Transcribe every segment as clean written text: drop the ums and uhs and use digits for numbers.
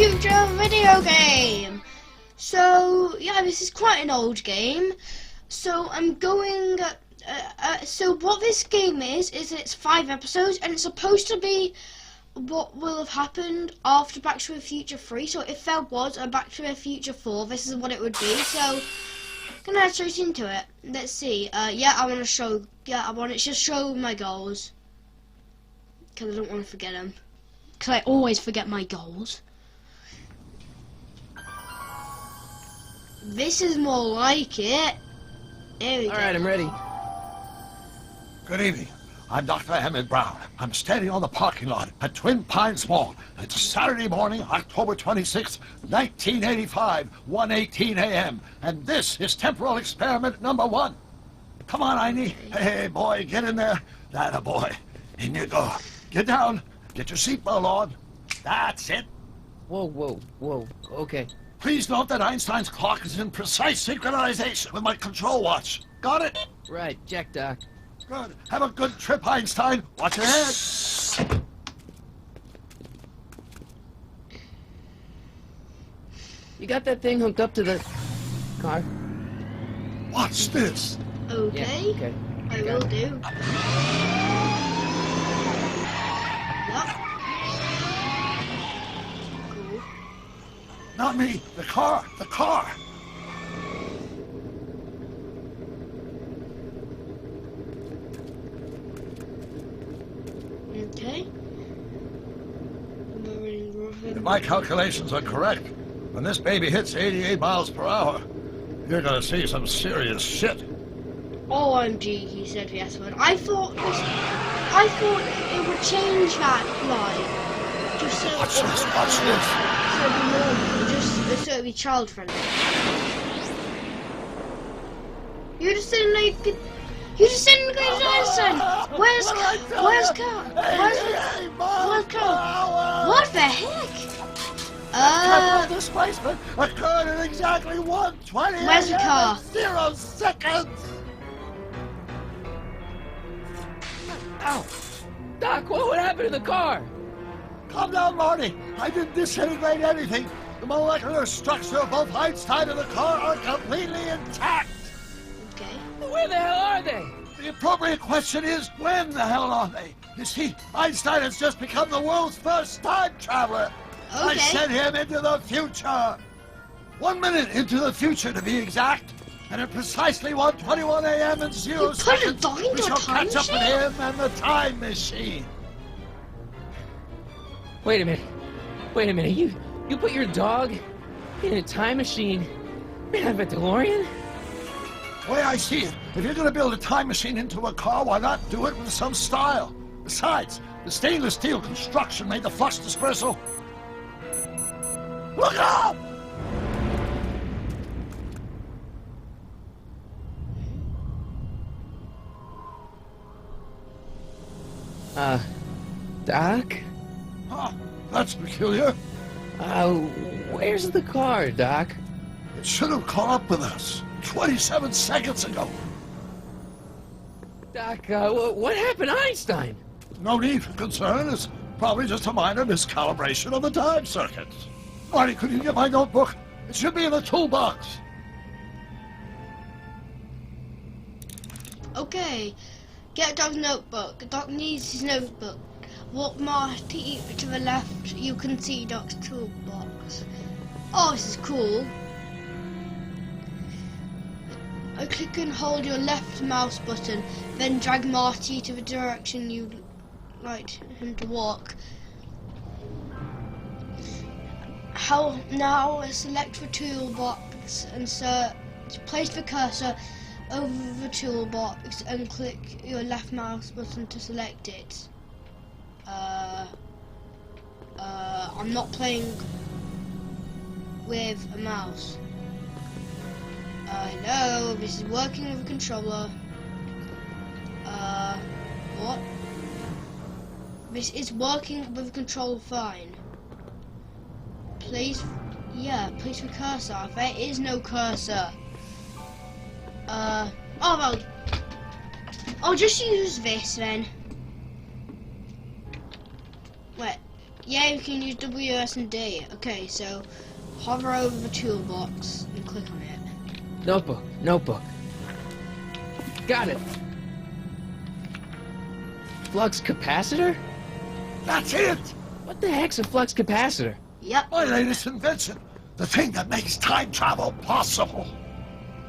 future video game. So yeah, this is quite an old game. So I'm going. So what this game is it's 5 episodes, and it's supposed to be what will have happened after Back to the Future 3. So if there was a Back to the Future 4, this is what it would be. So gonna head straight into it. Let's see. Yeah, I want to show. Yeah, I want to just show my goals because I don't want to forget them. Because I always forget my goals. This is more like it. Here we go. Alright, I'm ready. Good evening. I'm Dr. Emmett Brown. I'm standing on the parking lot at Twin Pines Mall. It's Saturday morning, October 26th, 1985, 1:18 a.m. And this is temporal experiment number 1. Come on, Einie. Hey, boy, get in there. That a boy. In you go. Get down. Get your seatbelt on. That's it. Whoa, okay. Please note that Einstein's clock is in precise synchronization with my control watch. Got it? Right, check, Doc. Good. Have a good trip, Einstein. Watch your head. You got that thing hooked up to the car? Watch this. Okay. Yeah, okay. I will do. Yep. Cool. Not me. The car. The car. Okay. If my calculations are correct, when this baby hits 88 miles per hour, you're gonna see some serious shit. OMG, he said the S word. I thought it would change that line. Just so Watch this, watch this. So it'd be normal, just so it'd be child friendly. You're just sitting like Where's car? What the heck? Temporal displacement occurred in exactly 1:20 Where's the car? 0 seconds. Ow! Doc, what would happen to the car? Calm down, Marty. I didn't disintegrate anything. The molecular structure of both Einstein and the car are completely intact. Okay. Where the hell are they? The appropriate question is, when the hell are they? You see, Einstein has just become the world's first time traveler. I Okay. sent him into the future. 1 minute into the future, to be exact. And at precisely 1:21 a.m. and 0 You put a seconds, dog into we a shall time catch up with machine? him and the time machine. Wait a minute. You put your dog in a time machine made out of a DeLorean? The way I see it, if you're going to build a time machine into a car, why not do it with some style? Besides, the stainless steel construction made the flux dispersal. Look out! Doc? Huh, that's peculiar. Where's the car, Doc? It should have caught up with us 27 seconds ago. Doc, what happened to Einstein? No need for concern. It's probably just a minor miscalibration of the time circuits. Marty, could you get my notebook? It should be in the toolbox. Okay. Get Doc's notebook. Doc needs his notebook. Walk Marty to the left. You can see Doc's toolbox. Oh, this is cool. Click and hold your left mouse button, then drag Marty to the direction you'd like him to walk. Now select the toolbox and place the cursor over the toolbox and click your left mouse button to select it. I'm not playing with a mouse. No, this is working with a controller. What? This is working with a controller fine. Place the cursor. There is no cursor. Oh well. I'll just use this then. Wait, Yeah, you can use W, S, and D. Okay, so hover over the toolbox and click on it. Notebook, notebook. Got it. Flux capacitor? That's it! What the heck's a flux capacitor? Yep. My latest invention. The thing that makes time travel possible.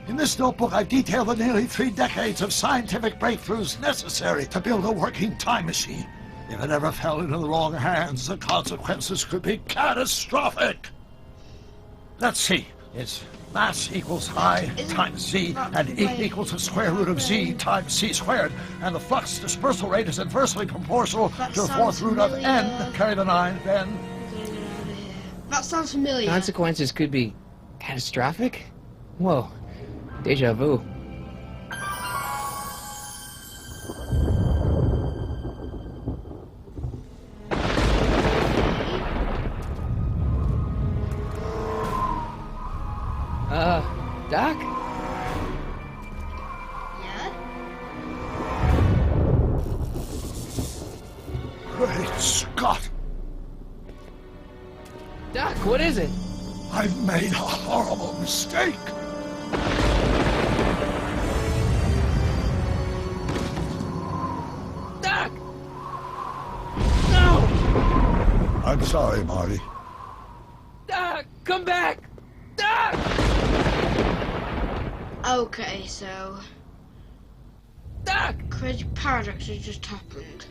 In this notebook, I've detailed the nearly 3 decades of scientific breakthroughs necessary to build a working time machine. If it ever fell into the wrong hands, the consequences could be catastrophic. Let's see. It's mass equals I times Z, and E equals the square root of Z times C squared. And the flux dispersal rate is inversely proportional to the 4th root of N. Carry the 9, then. That sounds familiar. Consequences could be catastrophic? Whoa. Deja vu. Doc? Yeah? Great Scott! Doc, what is it? I've made a horrible mistake. Doc! No! I'm sorry, Marty. Doc, come back! Doc! Okay, so Doc! crazy paradox has just happened.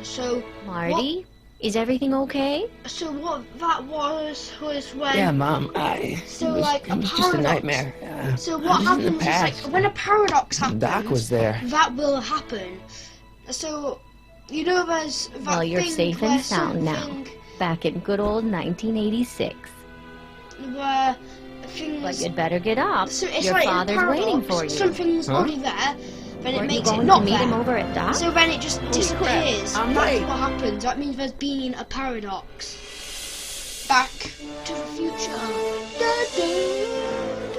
So Marty, is everything okay? So what that was when Yeah, Mom, so it like a was just a paradox. nightmare. So what It was in the happens is past. like when a paradox happens, Doc was there. that will happen. So you know there's that Well, you're thing safe where and sound now. something- Back in good old 1986. Where things But you'd better get up. so it's Your like in a father's paradox, waiting for you. Something's Huh? already there, then it Weren't you makes it going not to meet there. him over at Doc? So then it just disappears. crap, I'm That's late. what happens. That means there's been a paradox. Back to the future. Da, da,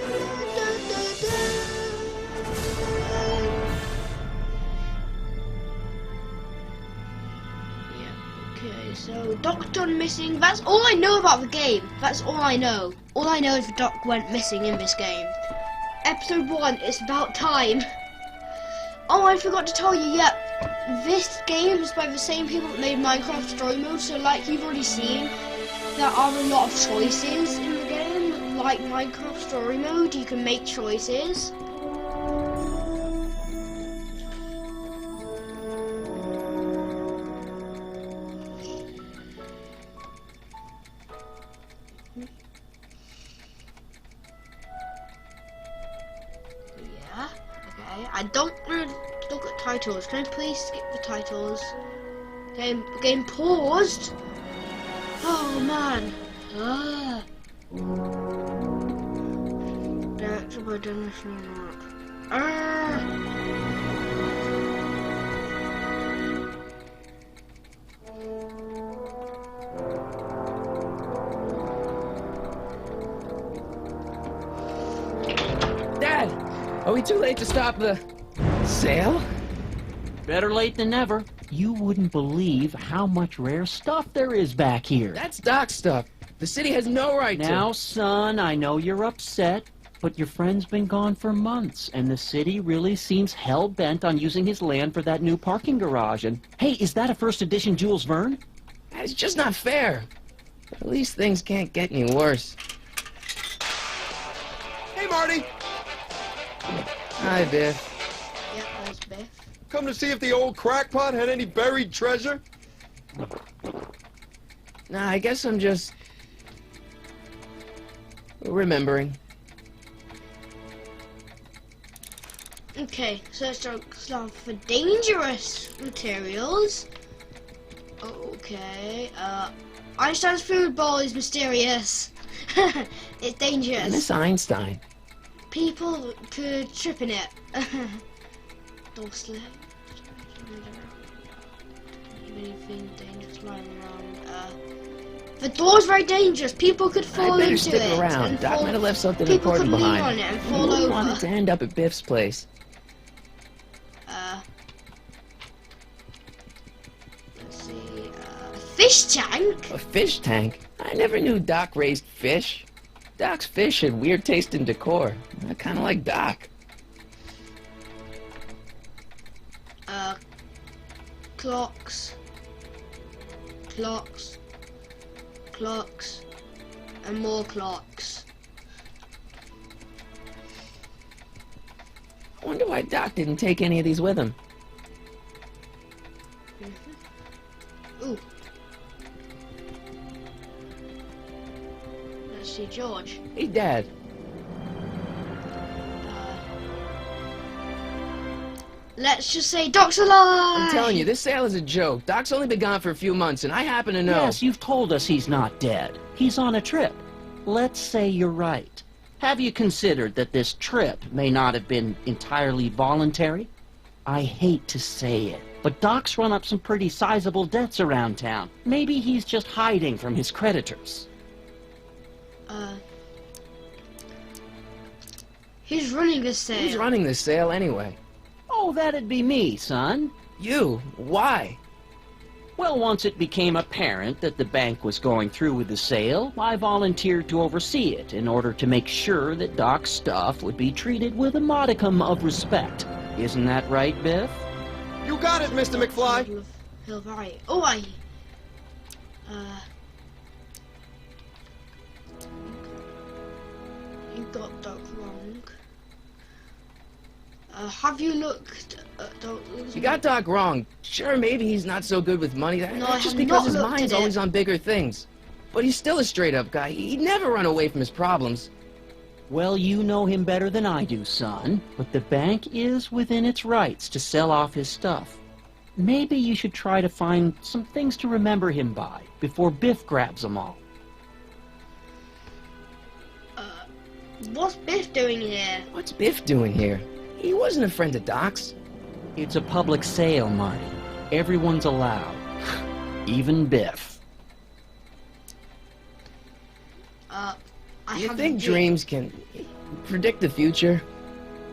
da, da, da, da. Yeah, okay, so Doc done missing. That's all I know about the game. That's all I know. All I know is the Doc went missing in this game. Episode 1, it's about time. Oh, I forgot to tell you, yeah, this game is by the same people that made Minecraft Story Mode, so like you've already seen, there are a lot of choices in the game. Like Minecraft Story Mode, you can make choices. Yeah, okay. I don't want to look at titles. Can I please skip the titles? Game paused. Oh man. Ah. Directed by Dennis LENART. Dad! Are we too late to stop the sale? Better late than never. You wouldn't believe how much rare stuff there is back here. That's Doc stuff. The city has no right Now, to. son, I know you're upset, but your friend's been gone for months, and the city really seems hell-bent on using his land for that new parking garage. And, hey, is that a first edition Jules Verne? It's just not fair. But at least things can't get any worse. Hey, Marty! Hi, Biff. Yep, there's Biff. Come to see if the old crackpot had any buried treasure? Nah, I guess I'm just remembering. Okay, so let's start for dangerous materials. Okay, Einstein's food bowl is mysterious. It's dangerous. Miss Einstein. People could trip in it. Door slip. Anything dangerous lying around. The door's very dangerous. People could fall I better into stick it. around. and Doc fall- might have left something People could important lean behind. on it and I fall wouldn't over. want it to end up at Biff's place. fish tank? A fish tank? I never knew Doc raised fish. Doc's fish had weird taste in decor. I kind of like Doc. Clocks, and more clocks. I wonder why Doc didn't take any of these with him. Ooh. Let's see, George. Hey, Dad. Let's just say Doc's alive! I'm telling you, this sale is a joke. Doc's only been gone for a few months, and I happen to know. Yes, you've told us he's not dead. He's on a trip. Let's say you're right. Have you considered that this trip may not have been entirely voluntary? I hate to say it, but Doc's run up some pretty sizable debts around town. Maybe he's just hiding from his creditors. Who's running this sale? Who's running this sale anyway? Oh, that'd be me, son. You? Why? Well, once it became apparent that the bank was going through with the sale, I volunteered to oversee it in order to make sure that Doc's stuff would be treated with a modicum of respect. Isn't that right, Biff? You got it, Mr. McFly. Hill Valley. Oh, you got Doc wrong. Have you looked at Doc? You got Doc wrong. Sure, maybe he's not so good with money. No, I That's just have because not his looked mind's at it. always on bigger things. But he's still a straight-up guy. He'd never run away from his problems. Well, you know him better than I do, son. But the bank is within its rights to sell off his stuff. Maybe you should try to find some things to remember him by before Biff grabs them all. What's Biff doing here? What's Biff doing here? He wasn't a friend of Doc's. It's a public sale, Marty. Everyone's allowed. Even Biff. I You have think a dream. dreams can predict the future?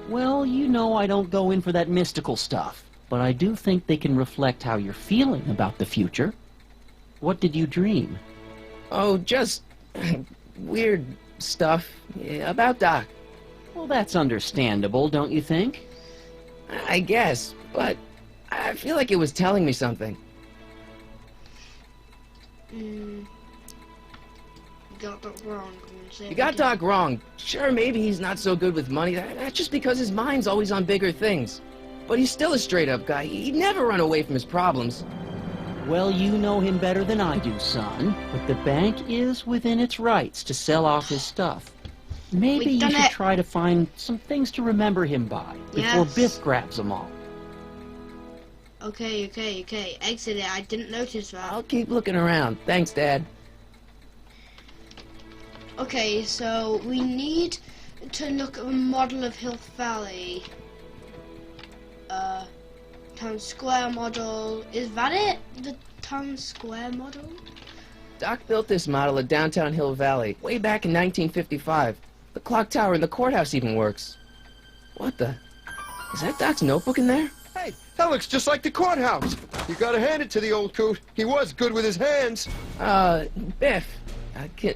Well, you know I don't go in for that mystical stuff, but I do think they can reflect how you're feeling about the future. What did you dream? Oh, just weird stuff about Doc. Well, that's understandable, don't you think? I guess, but I feel like it was telling me something. You got Doc wrong. You got Doc wrong. Sure, maybe he's not so good with money. That's just because his mind's always on bigger things. But he's still a straight-up guy. He'd never run away from his problems. Well, you know him better than I do, son. But the bank is within its rights to sell off his stuff. Maybe We've you done should it. try to find some things to remember him by before Yes. Biff grabs them all. Okay. Exit it. I didn't notice that. I'll keep looking around. Thanks, Dad. Okay, so we need to look at a model of Hill Valley. Town Square model. Is that it? The Town Square model? Doc built this model of downtown Hill Valley way back in 1955. The clock tower in the courthouse even works. What the? Is that Doc's notebook in there? Hey, that looks just like the courthouse. You gotta hand it to the old coot. He was good with his hands. Biff,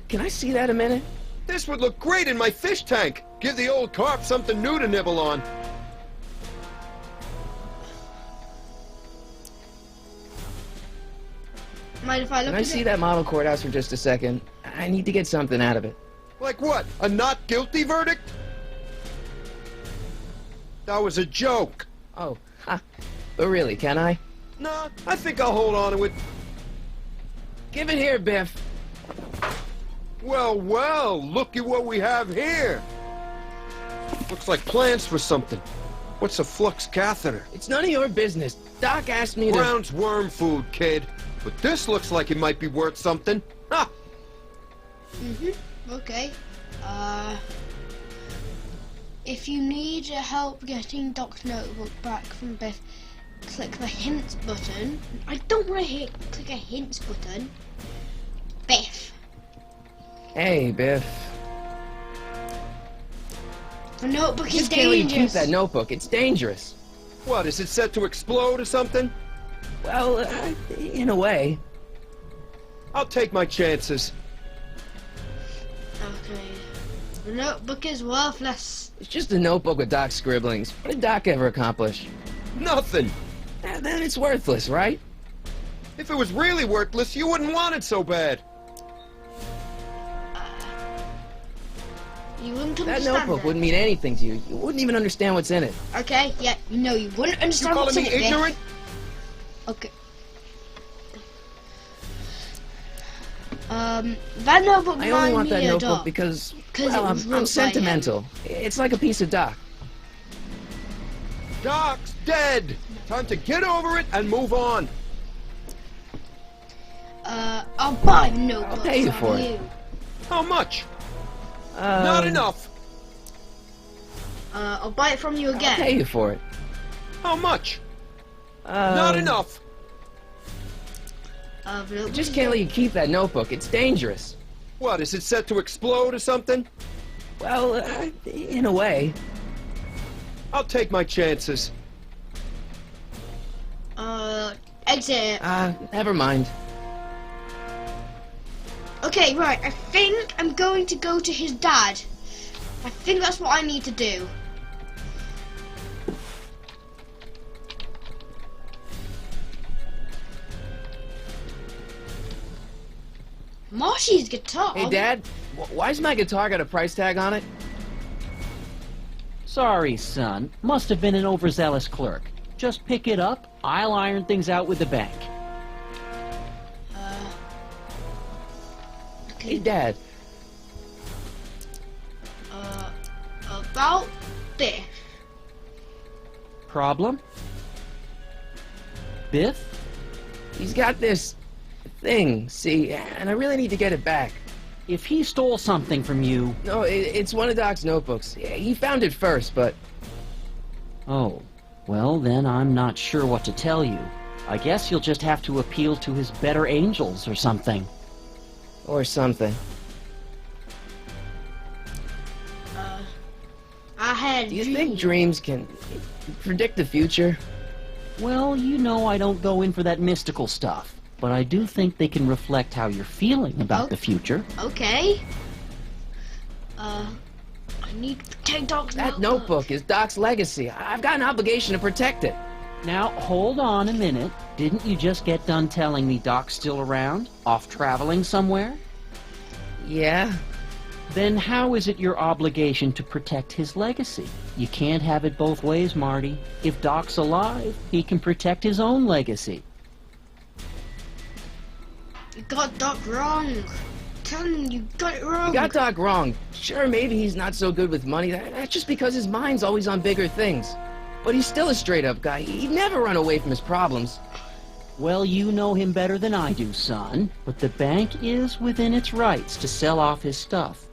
can I see that a minute? This would look great in my fish tank. Give the old carp something new to nibble on. Mind if I look Can I at see it? that model courthouse for just a second? I need to get something out of it. Like what? A not guilty verdict? That was a joke. Oh, ha. But really, can I? Nah, I think I'll hold on to it. Give it here, Biff. Well, look at what we have here. Looks like plans for something. What's a flux catheter? It's none of your business. Doc asked me to... Brown's worm food, kid. But this looks like it might be worth something. Ha! Okay. If you need help getting Doc's notebook back from Biff, click the hints button. I don't want to click a hints button. Biff. Hey, Biff. The notebook is Just can't let you keep dangerous. that notebook. It's dangerous. What, is it set to explode or something? Well, in a way. I'll take my chances. Okay. The notebook is worthless. It's just a notebook with Doc's scribblings. What did Doc ever accomplish? Nothing. Then it's worthless, right? If it was really worthless, you wouldn't want it so bad. You wouldn't That understand notebook it. wouldn't mean anything to you. You wouldn't even understand what's in it. Okay, yeah, no, you wouldn't You understand calling what's in me it, Biff. ignorant? Okay. That notebook I only want reminds that me of notebook Doc. because, 'Cause well, it was I'm wrote by sentimental. It's like a piece of Doc. Doc's dead. Time to get over it and move on. I'll buy the notebook I'll pay you from for it. you. How much? Not enough. I'll buy it from you I'll pay again. you for it. How much? Not enough. The notebook Just is can't let you keep that notebook. It's dangerous. What, is it set to explode or something? Well, in a way. I'll take my chances. exit. Never mind. Okay, right, I think I'm going to go to his dad. I think that's what I need to do. Marshy's guitar. Hey, Dad, why's my guitar got a price tag on it? Sorry, son. Must have been an overzealous clerk. Just pick it up. I'll iron things out with the bank. Hey, Dad. About this. Problem? Biff? He's got this thing, see, and I really need to get it back. If he stole something from you... No, it's one of Doc's notebooks. He found it first, but... Oh, well then I'm not sure what to tell you. I guess you'll just have to appeal to his better angels or something. Or something. I had Do you think dreams can predict the future? Well, you know I don't go in for that mystical stuff. But I do think they can reflect how you're feeling about the future. Okay. I need to protect Doc's That notebook is Doc's legacy. I've got an obligation to protect it. Now, hold on a minute. Didn't you just get done telling me Doc's still around? Off traveling somewhere? Yeah? Then how is it your obligation to protect his legacy? You can't have it both ways, Marty. If Doc's alive, he can protect his own legacy. You got Doc wrong. Telling you, you got it wrong. You got Doc wrong. Sure, maybe he's not so good with money. That's just because his mind's always on bigger things. But he's still a straight-up guy. He'd never run away from his problems. Well, you know him better than I do, son. But the bank is within its rights to sell off his stuff.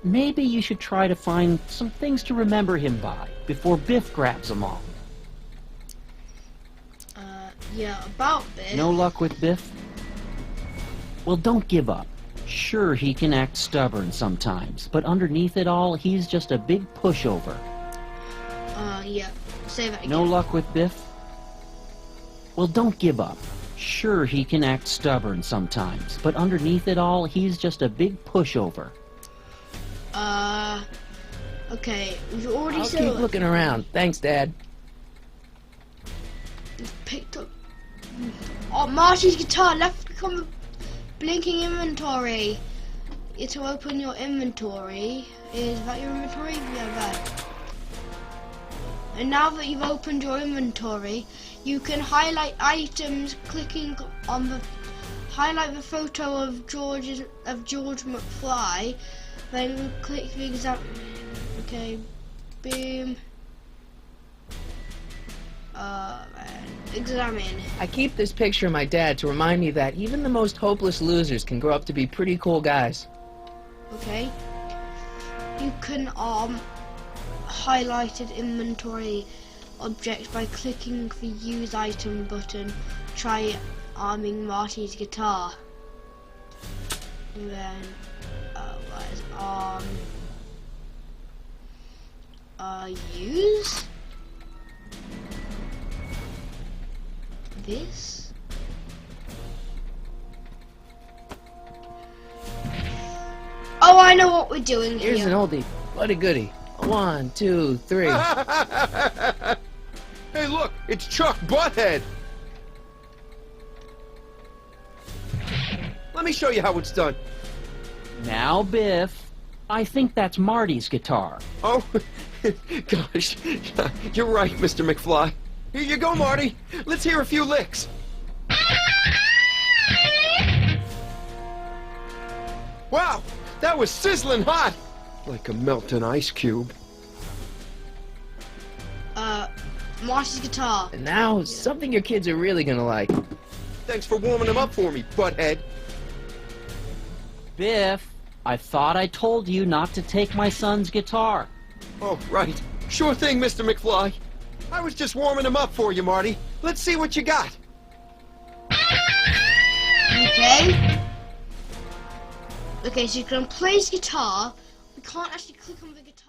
Maybe you should try to find some things to remember him by before Biff grabs them all. Yeah, about this. No luck with Biff? Well, don't give up. Sure, he can act stubborn sometimes, but underneath it all, he's just a big pushover. Yeah. Say that again. No luck with Biff? Well, don't give up. Sure, he can act stubborn sometimes, but underneath it all, he's just a big pushover. Okay, we've already I'll keep looking around. Thanks, Dad. picked up. Oh, Marty's guitar left click on the blinking inventory. To open your inventory. Is that your inventory? Yeah, right. And now that you've opened your inventory, you can highlight items clicking on the highlight the photo of George McFly, then click the okay, boom. Examine. I keep this picture of my dad to remind me that even the most hopeless losers can grow up to be pretty cool guys. Okay. You can highlighted inventory objects by clicking the use item button. Try arming Marty's guitar. And then what is use this. I know what we're doing Here's here. an oldie, but a goodie. 1, 2, 3. Hey, look, it's Chuck Butthead. Let me show you how it's done. Now, Biff, I think that's Marty's guitar. Oh, gosh, you're right, Mr. McFly. Here you go, Marty. Let's hear a few licks. Wow, that was sizzling hot. Like a melting ice cube. Marty's guitar. And now, something your kids are really gonna like. Thanks for warming them up for me, Butthead. Biff, I thought I told you not to take my son's guitar. Oh, right. Sure thing, Mr. McFly. I was just warming him up for you, Marty. Let's see what you got. Okay. Okay, so you can play his guitar. We can't actually click on the guitar.